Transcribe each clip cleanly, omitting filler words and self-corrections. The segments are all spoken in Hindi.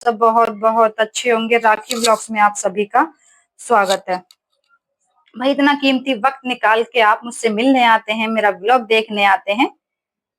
सब बहुत बहुत अच्छे होंगे। राखी ब्लॉग्स में आप सभी का स्वागत है। भाई इतना कीमती वक्त निकाल के आप मुझसे मिलने आते हैं, मेरा ब्लॉग देखने आते हैं,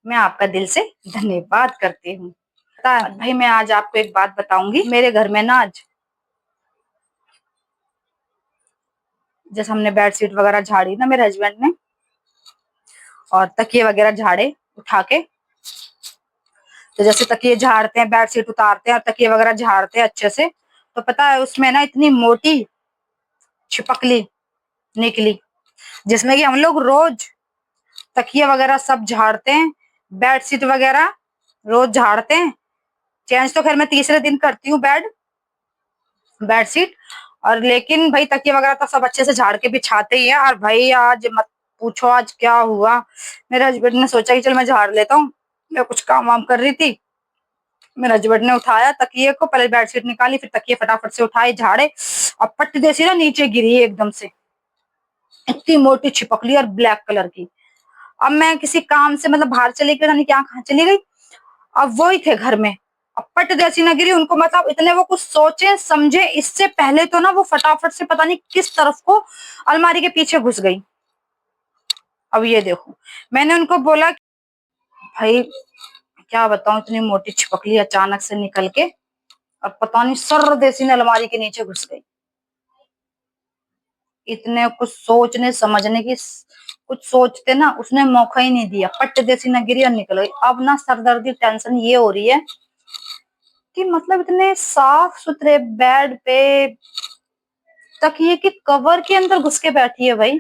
मैं आपका दिल से धन्यवाद करती हूँ। पता है भाई, मैं आज आपको एक बात बताऊंगी। मेरे घर में ना आज जैसे हमने बेडशीट वगैरह झाड़ी ना मेरे हस्बैंड ने, और तकिए वगैरह झाड़े उठा के। तो जैसे तकिए झाड़ते हैं, बेडशीट उतारते हैं और तकिए वगैरह झाड़ते हैं अच्छे से, तो पता है उसमें ना इतनी मोटी छिपकली निकली, जिसमें कि हम लोग रोज तकिए वगैरह सब झाड़ते हैं, बेडशीट वगैरह रोज झाड़ते हैं। चेंज तो खैर मैं तीसरे दिन करती हूँ बेडशीट, और लेकिन भाई तकिए वगैरह तो सब अच्छे से झाड़ के बिछाते ही है। और भाई आज मत पूछो आज क्या हुआ। मेरे हस्बैंड ने सोचा कि चल मैं झाड़ लेता हूँ, मैं कुछ काम वाम कर रही थी। मेरे हस्बैंड ने उठाया तकिए को, पहले बेडशीट निकाली, फिर तकिए फटाफट से उठाए झाड़े, और पट्टी जैसी ना नीचे गिरी एकदम से, इतनी मोटी छिपकली और ब्लैक कलर की। अब मैं किसी काम से मतलब बाहर चली गई, नहीं क्या कहाँ चली गई, अब वो ही थे घर में। अब पट जैसी न गिरी उनको, मतलब इतने वो कुछ सोचे समझे इससे पहले तो ना वो फटाफट से पता नहीं किस तरफ को अलमारी के पीछे घुस गई। अब ये देखो, मैंने उनको बोला भाई क्या बताऊं, इतनी मोटी छिपकली अचानक से निकल के और पता नहीं सर देसी ने अलमारी के नीचे घुस गई। इतने कुछ सोचने समझने की, कुछ सोचते ना उसने मौका ही नहीं दिया, पट्ट जैसी न गिरी और निकल गई। अब ना सरदर्दी टेंशन ये हो रही है कि मतलब इतने साफ सुथरे बेड पे तकिए के कवर के अंदर घुस के बैठी है भाई।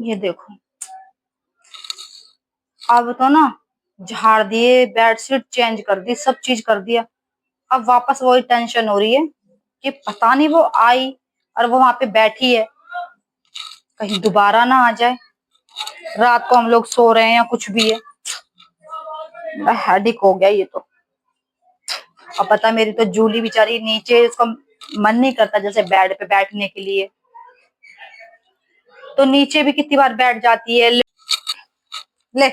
ये देखो, अब तो ना झाड़ दिए, बेडशीट चेंज कर दी, सब चीज कर दिया। अब वापस वही टेंशन हो रही है कि पता नहीं वो आई और वो वहां पे बैठी है, कहीं दोबारा ना आ जाए, रात को हम लोग सो रहे हैं या कुछ भी है। हेडिक हो गया ये तो। और पता मेरी तो जूली बेचारी नीचे, उसका मन नहीं करता जैसे बेड पे बैठने के लिए, तो नीचे भी कितनी बार बैठ जाती है। ले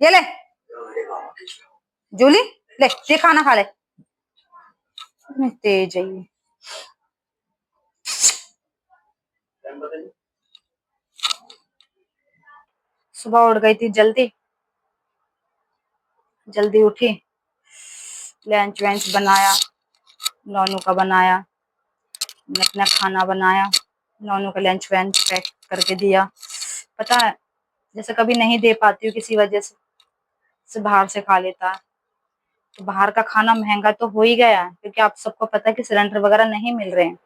ये ले जूली, ले ये खाना खा ले। तेज है ये। सुबह उठ गई थी जल्दी, जल्दी उठी, लंच वेंच बनाया, नॉनू का बनाया, मैं अपना खाना बनाया, नॉनू का लंच वेंच पैक करके दिया। पता है जैसे कभी नहीं दे पाती हूँ किसी वजह से बाहर से खा लेता है। तो बाहर का खाना महंगा तो हो ही गया है, क्योंकि आप सबको पता है कि सिलेंडर वगैरह नहीं मिल रहे हैं।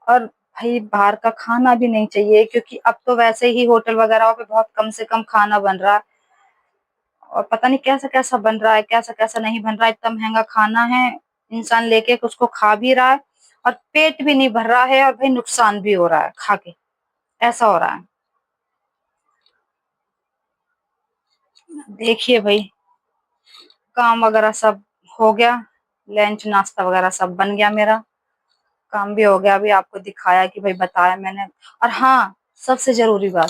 और भाई बाहर का खाना भी नहीं चाहिए, क्योंकि अब तो वैसे ही होटल वगैरह पे बहुत कम से कम खाना बन रहा है, और पता नहीं कैसा कैसा बन रहा है, कैसा कैसा नहीं बन रहा है। इतना महंगा खाना है, इंसान लेके उसको खा भी रहा है और पेट भी नहीं भर रहा है, और भाई नुकसान भी हो रहा है खा के, ऐसा हो रहा है। देखिए भाई, काम वगैरह सब हो गया, लंच नाश्ता वगैरह सब बन गया, मेरा काम भी हो गया। अभी आपको दिखाया कि भाई बताया मैंने। और हाँ, सबसे जरूरी बात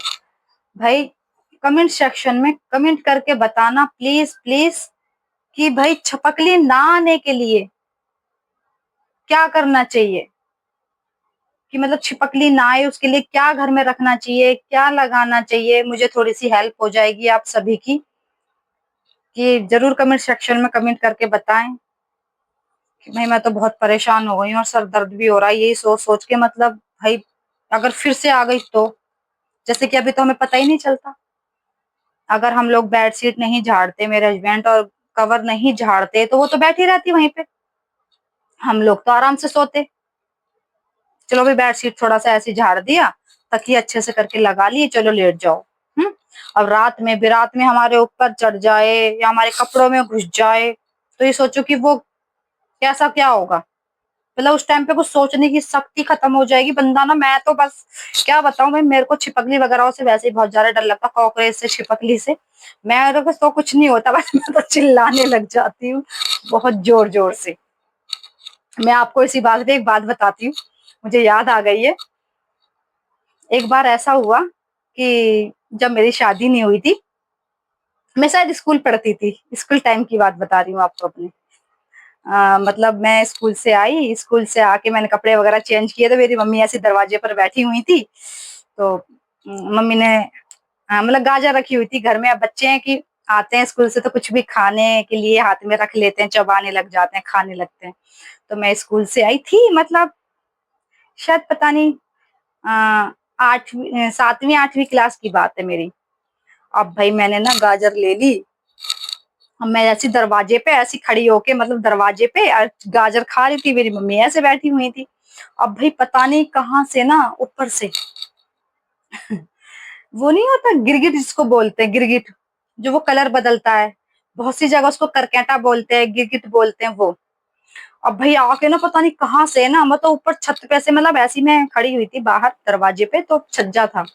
भाई, कमेंट सेक्शन में कमेंट करके बताना प्लीज प्लीज कि भाई छपकली ना आने के लिए क्या करना चाहिए, कि मतलब छिपकली ना आए उसके लिए क्या घर में रखना चाहिए, क्या लगाना चाहिए। मुझे थोड़ी सी हेल्प हो जाएगी आप सभी की, कि जरूर कमेंट सेक्शन में कमेंट करके बताएं कि भाई मैं तो बहुत परेशान हो गई हूँ और सर दर्द भी हो रहा है यही सोच सोच के। मतलब भाई अगर फिर से आ गई तो, जैसे कि अभी तो हमें पता ही नहीं चलता। अगर हम लोग बेडशीट नहीं झाड़ते, मेरे हस्बैंड, और कवर नहीं झाड़ते, तो वो तो बैठी रहती वहीं पे, हम लोग तो आराम से सोते। चलो भाई बेडशीट थोड़ा सा ऐसे झाड़ दिया, तकिए अच्छे से करके लगा लिए, चलो लेट जाओ। अब रात में हमारे ऊपर चढ़ जाए या हमारे कपड़ों में घुस जाए, तो ये सोचो कि वो कैसा क्या होगा। मतलब उस टाइम पे कुछ सोचने की शक्ति खत्म हो जाएगी बंदा ना। मैं तो बस क्या बताऊं भाई, मेरे को छिपकली वगैरह से वैसे ही बहुत ज्यादा डर लगता, कॉकरोच से, छिपकली से। मैं तो कुछ नहीं होता, बस मैं तो चिल्लाने लग जाती हूँ बहुत जोर जोर से। मैं आपको इसी बात पे एक बात बताती हूँ, मुझे याद आ गई है। एक बार ऐसा हुआ कि जब मेरी शादी नहीं हुई थी, मैं शायद स्कूल पढ़ती थी, स्कूल टाइम की बात बता रही हूँ आपको अपनी। मतलब मैं स्कूल से आई, स्कूल से आके मैंने कपड़े वगैरह चेंज किए, तो मेरी मम्मी ऐसे दरवाजे पर बैठी हुई थी। तो मम्मी ने मतलब गाजर रखी हुई थी घर में। अब बच्चे हैं कि आते हैं स्कूल से तो कुछ भी खाने के लिए हाथ में रख लेते हैं, चबाने लग जाते हैं, खाने लगते हैं। तो मैं स्कूल से आई थी, मतलब शायद पता नहीं 7वीं 8वीं क्लास की बात है मेरी। अब भाई मैंने ना गाजर ले ली। अब मैं ऐसी दरवाजे पे ऐसी खड़ी होके, मतलब दरवाजे पे गाजर खा रही थी, मेरी मम्मी ऐसे बैठी हुई थी। अब भाई पता नहीं कहाँ से ना ऊपर से वो नहीं होता गिरगिट, जिसको बोलते हैं गिरगिट, जो वो कलर बदलता है। बहुत सी जगह उसको करकेटा बोलते हैं, गिरगिट बोलते हैं वो। अब भाई आके ना पता नहीं कहाँ से ना, मतलब ऊपर छत पे से, मतलब ऐसी मैं खड़ी हुई थी बाहर दरवाजे पे, तो छज्जा था,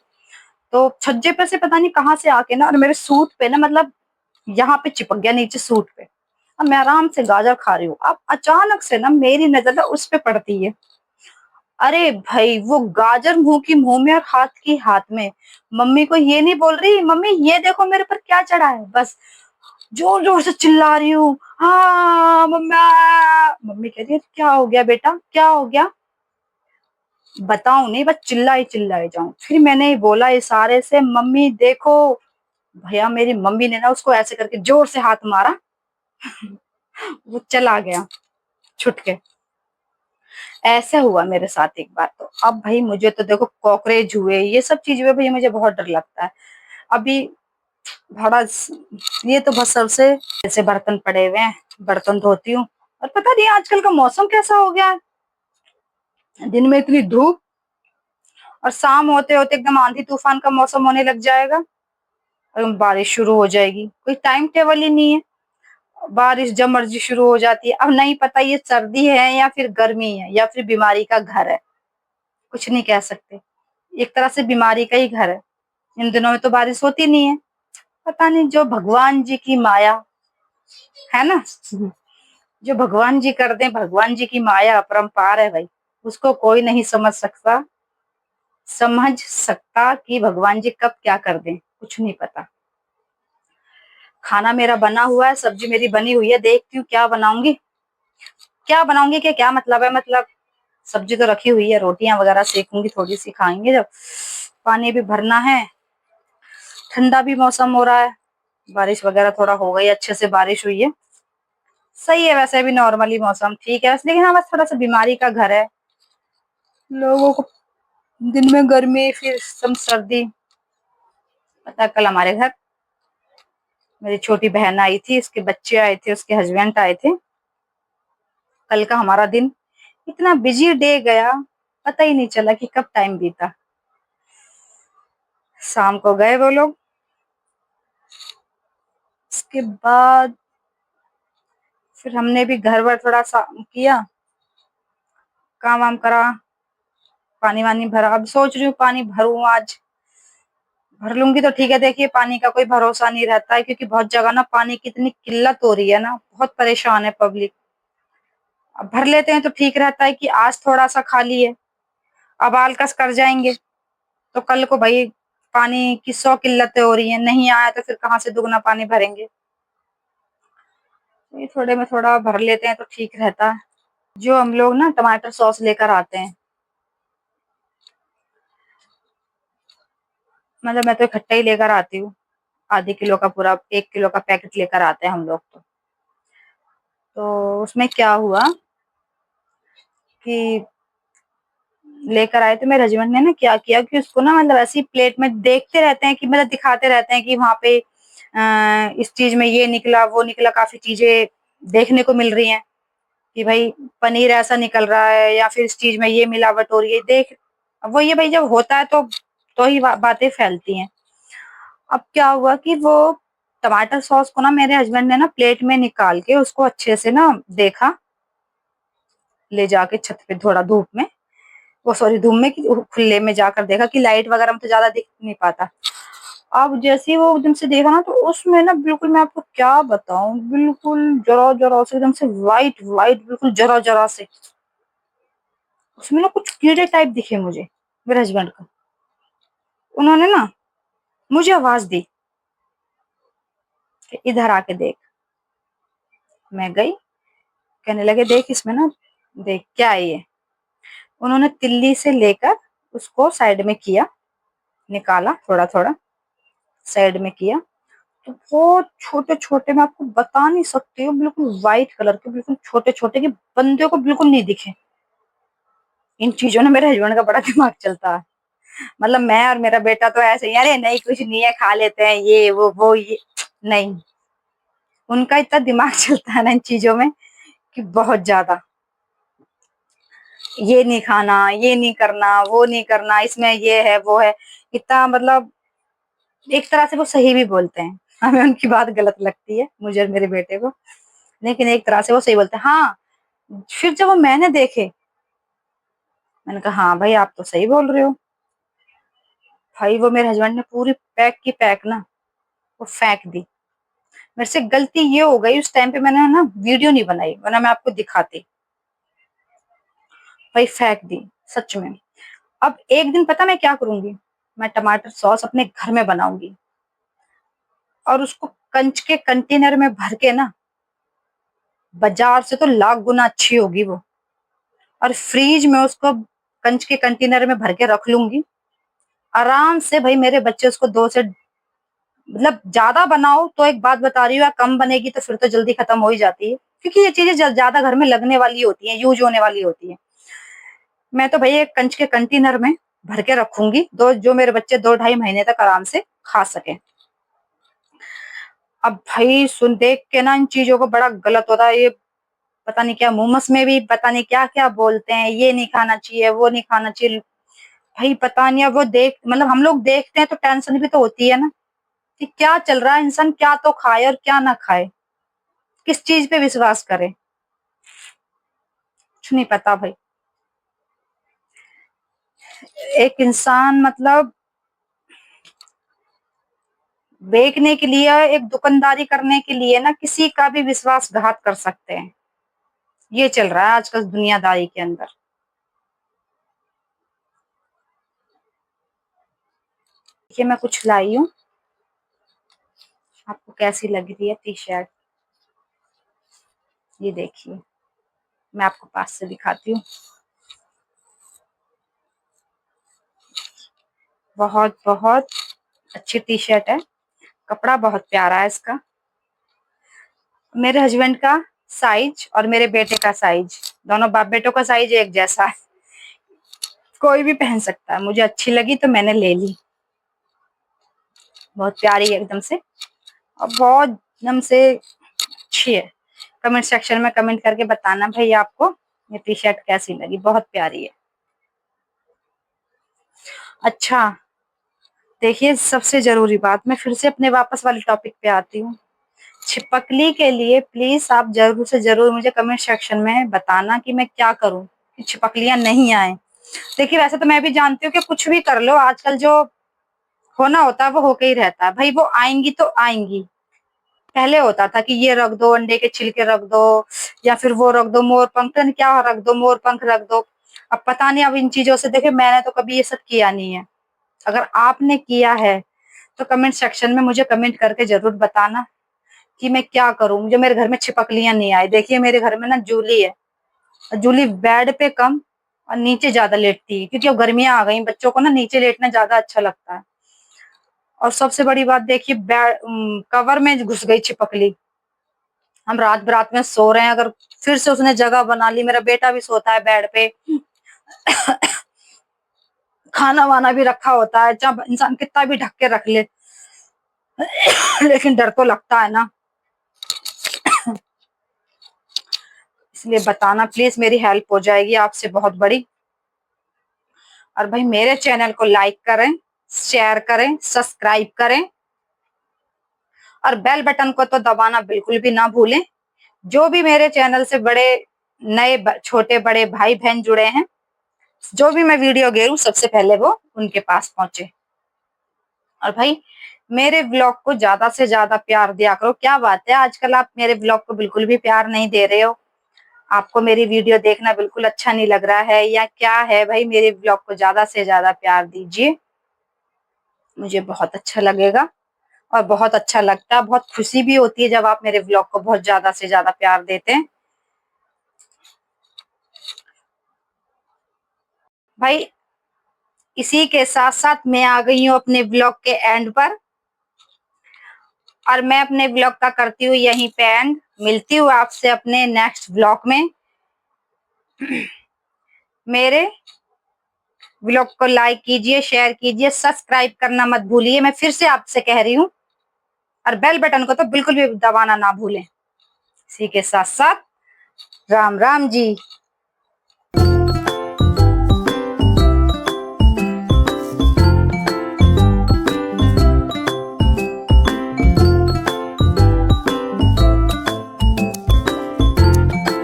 तो छज्जे पे से पता नहीं कहाँ से आके ना, और मेरे सूट पे ना, मतलब यहाँ पे चिपक गया नीचे सूट पे। अब मैं आराम से गाजर खा रही हूँ, अब अचानक से ना मेरी नजर ना उस पे पड़ती है। अरे भाई वो गाजर मुंह की मुंह में और हाथ की हाथ में। मम्मी को ये नहीं बोल रही, मम्मी ये देखो मेरे पर क्या चढ़ा है, बस जोर जोर से चिल्ला रही हूँ, हाँ मम्मा। मम्मी कह रही है क्या हो गया बेटा, क्या हो गया, बताऊं नहीं, बस चिल्लाई जाऊं। फिर मैंने बोला इशारे से, मम्मी देखो। भैया मेरी मम्मी ने ना उसको ऐसे करके जोर से हाथ मारा, वो चला गया छुट के। ऐसा हुआ मेरे साथ एक बार। तो अब भाई मुझे तो देखो कॉकरोच हुए, ये सब चीज हुए, भाई मुझे बहुत डर लगता है। अभी बड़ा ये तो बस सबसे ऐसे बर्तन पड़े हुए हैं, बर्तन धोती हूँ। और पता नहीं आजकल का मौसम कैसा हो गया है, दिन में इतनी धूप, और शाम होते होते एकदम आंधी तूफान का मौसम होने लग जाएगा, और बारिश शुरू हो जाएगी, कोई टाइम टेबल ही नहीं है। बारिश जब मर्जी शुरू हो जाती है, अब नहीं पता ये सर्दी है या फिर गर्मी है या फिर बीमारी का घर है, कुछ नहीं कह सकते। एक तरह से बीमारी का ही घर है। इन दिनों में तो बारिश होती नहीं है, पता नहीं, जो भगवान जी की माया है ना, जो भगवान जी कर दें, भगवान जी की माया अपरंपार है भाई, उसको कोई नहीं समझ सकता कि भगवान जी कब क्या कर दें, कुछ नहीं पता। खाना मेरा बना हुआ है, सब्जी मेरी बनी हुई है, देखती हूँ क्या बनाऊंगी। क्या बनाऊंगी कि क्या मतलब है, मतलब सब्जी तो रखी हुई है, रोटियां वगैरह सेकूंगी, थोड़ी सी खाएंगे जब। पानी भी भरना है, ठंडा भी मौसम हो रहा है, बारिश वगैरह थोड़ा हो गई, अच्छे से बारिश हुई है, सही है वैसे भी, नॉर्मली मौसम ठीक है बस। लेकिन हाँ बस थोड़ा सा बीमारी का घर है, लोगों को दिन में गर्मी फिर सब सर्दी। पता है, कल हमारे घर मेरी छोटी बहन आई थी, उसके बच्चे आए थे, उसके हस्बैंड आए थे। कल का हमारा दिन इतना बिजी डे गया, पता ही नहीं चला कि कब टाइम बीता। शाम को गए वो लोग, उसके बाद फिर हमने भी घर वर थोड़ा सा किया, काम वाम करा, पानी वानी भरा। अब सोच रही हूँ पानी भरूं आज, भर लूंगी तो ठीक है। देखिए पानी का कोई भरोसा नहीं रहता है, क्योंकि बहुत जगह ना पानी की इतनी किल्लत हो रही है ना, बहुत परेशान है पब्लिक। अब भर लेते हैं तो ठीक रहता है कि आज थोड़ा सा खाली है, अब आलकस कर जाएंगे तो कल को भाई पानी की 100 किल्लतें हो रही है, नहीं आया तो फिर कहाँ से दुगना पानी भरेंगे। ये थोड़े में थोड़ा भर लेते हैं तो ठीक रहता है। जो हम लोग ना टमाटर सॉस लेकर आते हैं, मतलब मैं तो इकट्ठा ही लेकर आती हूँ, आधी किलो का पूरा 1 किलो का पैकेट लेकर आते हैं हम लोग। तो उसमें क्या हुआ कि लेकर आए थे, मेरे हस्बैंड ने ना क्या किया कि उसको ना, मतलब ऐसी प्लेट में देखते रहते हैं कि, मतलब दिखाते रहते हैं कि वहां पे इस चीज में ये निकला वो निकला, काफी चीजें देखने को मिल रही हैं कि भाई पनीर ऐसा निकल रहा है, या फिर इस चीज में ये मिलावट हो रही है, देख। अब वो ये भाई जब होता है तो ही बातें फैलती हैं। अब क्या हुआ कि वो टमाटर सॉस को ना मेरे हस्बैंड ने ना प्लेट में निकाल के उसको अच्छे से ना देखा, ले जाके छत पे थोड़ा धूप में, वो सॉरी धूप में कि खुले में जाकर देखा कि लाइट वगैरह में तो ज्यादा दिख नहीं पाता। अब जैसे ही वो एकदम से देखा ना, तो उसमें ना बिल्कुल, मैं आपको क्या बताऊं, बिल्कुल जरा जरा से एकदम से वाइट वाइट, बिल्कुल जरा जरा से उसमें ना कुछ कीड़े टाइप दिखे मुझे, मेरे हस्बैंड को। उन्होंने ना मुझे आवाज दी, कि इधर आके देख। मैं गई, कहने लगे देख इसमें ना, देख क्या है ये। उन्होंने तिल्ली से लेकर उसको साइड में किया, निकाला थोड़ा थोड़ा, साइड में किया, तो वो छोटे छोटे, मैं आपको बता नहीं सकती हूँ, बिल्कुल व्हाइट कलर के, बिल्कुल छोटे छोटे, कि बंदे को बिल्कुल नहीं दिखे। इन चीजों ने मेरे हस्बैंड का बड़ा दिमाग चलता है। मतलब मैं और मेरा बेटा तो ऐसे ही, अरे नहीं कुछ नहीं है, खा लेते हैं, ये वो ये, नहीं। उनका इतना दिमाग चलता है ना इन चीजों में कि बहुत ज्यादा, ये नहीं खाना, ये नहीं करना, वो नहीं करना, इसमें ये है वो है, इतना मतलब। एक तरह से वो सही भी बोलते हैं, हमें उनकी बात गलत लगती है, मुझे और मेरे बेटे को, लेकिन एक तरह से वो सही बोलते हैं। हाँ, फिर जब वो मैंने देखे, मैंने कहा हाँ भाई आप तो सही बोल रहे हो। भाई वो मेरे हस्बैंड ने पूरी पैक की पैक ना वो फेंक दी। मेरे से गलती ये हो गई, उस टाइम पे मैंने ना वीडियो नहीं बनाई, वरना मैं आपको दिखाती। भाई फेंक दी, सच में। अब एक दिन पता मैं क्या करूंगी, मैं टमाटर सॉस अपने घर में बनाऊंगी और उसको कंच के कंटेनर में भर के ना, बाजार से तो लाख गुना अच्छी होगी वो, और फ्रीज में उसको कंच के कंटेनर में भर के रख लूंगी आराम से। भाई मेरे बच्चे उसको दो से, मतलब ज्यादा बनाओ तो एक बात बता रही हूँ, या कम बनेगी तो फिर तो जल्दी खत्म हो ही जाती है, क्योंकि ये चीजें ज्यादा घर में लगने वाली होती हैं, यूज होने वाली होती है। मैं तो भाई एक कंच के कंटेनर में भर के रखूंगी, दो जो मेरे बच्चे 2-2.5 महीने तक आराम से खा सके। अब भाई सुन, देख के ना इन चीजों को बड़ा गलत होता है ये, पता नहीं क्या मोमोस में भी पता नहीं क्या क्या बोलते हैं, ये नहीं खाना चाहिए, वो नहीं खाना चाहिए। भाई पता नहीं, अब वो देख, मतलब हम लोग देखते हैं तो टेंशन भी तो होती है ना, कि क्या चल रहा है, इंसान क्या तो खाए और क्या ना खाए, किस चीज पे विश्वास करे, कुछ नहीं पता भाई। एक इंसान मतलब बेचने के लिए, एक दुकानदारी करने के लिए ना किसी का भी विश्वासघात कर सकते हैं। ये चल रहा है आजकल दुनियादारी के अंदर। देखिए मैं कुछ लाई हूँ, आपको कैसी लग रही है टी शर्ट, ये देखिए, मैं आपको पास से दिखाती हूँ। बहुत बहुत अच्छी टी शर्ट है, कपड़ा बहुत प्यारा है इसका। मेरे हस्बैंड का साइज और मेरे बेटे का साइज, दोनों बाप बेटों का साइज एक जैसा है, कोई भी पहन सकता है। मुझे अच्छी लगी तो मैंने ले ली। बहुत प्यारी है एकदम से, और बहुत एकदम से अच्छी है। कमेंट सेक्शन में कमेंट करके बताना भाई आपको ये टी शर्ट कैसी लगी, बहुत प्यारी है। अच्छा, देखिए सबसे जरूरी बात, मैं फिर से अपने वापस वाले टॉपिक पे आती हूँ। छिपकली के लिए प्लीज आप जरूर से जरूर मुझे कमेंट सेक्शन में बताना कि मैं क्या करूं कि छिपकलियां नहीं आए। देखिए वैसे तो मैं भी जानती हूँ कि कुछ भी कर लो, आजकल जो होना होता है वो होके ही रहता है, भाई वो आएंगी तो आएंगी। पहले होता था कि ये रख दो, अंडे के छिलके रख दो, या फिर वो रख दो, मोर पंख, पता नहीं क्या रख दो, मोर पंख रख दो। अब पता नहीं, अब इन चीजों से, देखिए मैंने तो कभी ये सब किया नहीं है। अगर आपने किया है तो कमेंट सेक्शन में मुझे कमेंट करके जरूर बताना कि मैं क्या करूं, मुझे मेरे घर में छिपकलियां नहीं आए। देखिए मेरे घर में ना जूली है, जूली बेड पे कम और नीचे ज्यादा लेटती है, क्योंकि अब गर्मियां आ गई, बच्चों को ना नीचे लेटना ज्यादा अच्छा लगता है। और सबसे बड़ी बात देखिए, बेड कवर में घुस गई छिपकली। हम रात बरात में सो रहे हैं, अगर फिर से उसने जगह बना ली, मेरा बेटा भी सोता है बेड पे, खाना वाना भी रखा होता है, चाहे इंसान कितना भी ढक के रख ले, लेकिन डर तो लगता है ना। इसलिए बताना प्लीज, मेरी हेल्प हो जाएगी आपसे बहुत बड़ी। और भाई मेरे चैनल को लाइक करें, शेयर करें, सब्सक्राइब करें, और बेल बटन को तो दबाना बिल्कुल भी ना भूलें। जो भी मेरे चैनल से बड़े नए छोटे बड़े भाई बहन जुड़े हैं, जो भी मैं वीडियो गेरू सबसे पहले वो उनके पास पहुंचे। और भाई मेरे ब्लॉग को ज्यादा से ज्यादा प्यार दिया करो। क्या बात है, आजकल आप मेरे ब्लॉग को बिल्कुल भी प्यार नहीं दे रहे हो, आपको मेरी वीडियो देखना बिल्कुल अच्छा नहीं लग रहा है, या क्या है भाई, मेरे ब्लॉग को ज्यादा से ज्यादा प्यार दीजिए, मुझे बहुत अच्छा लगेगा। और बहुत अच्छा लगता है, बहुत खुशी भी होती है जब आप मेरे व्लॉग को बहुत ज़्यादा से ज़्यादा प्यार देते हैं। भाई इसी के साथ-साथ मैं आ गई हूँ अपने व्लॉग के एंड पर, और मैं अपने व्लॉग का करती हूँ यहीं पे एंड। मिलती हूँ आपसे अपने नेक्स्ट व्लॉग में। मेरे व्लॉग को लाइक कीजिए, शेयर कीजिए, सब्सक्राइब करना मत भूलिए, मैं फिर से आपसे कह रही हूँ, और बेल बटन को तो बिल्कुल भी दबाना ना भूलें। इसी के साथ-साथ राम राम जी।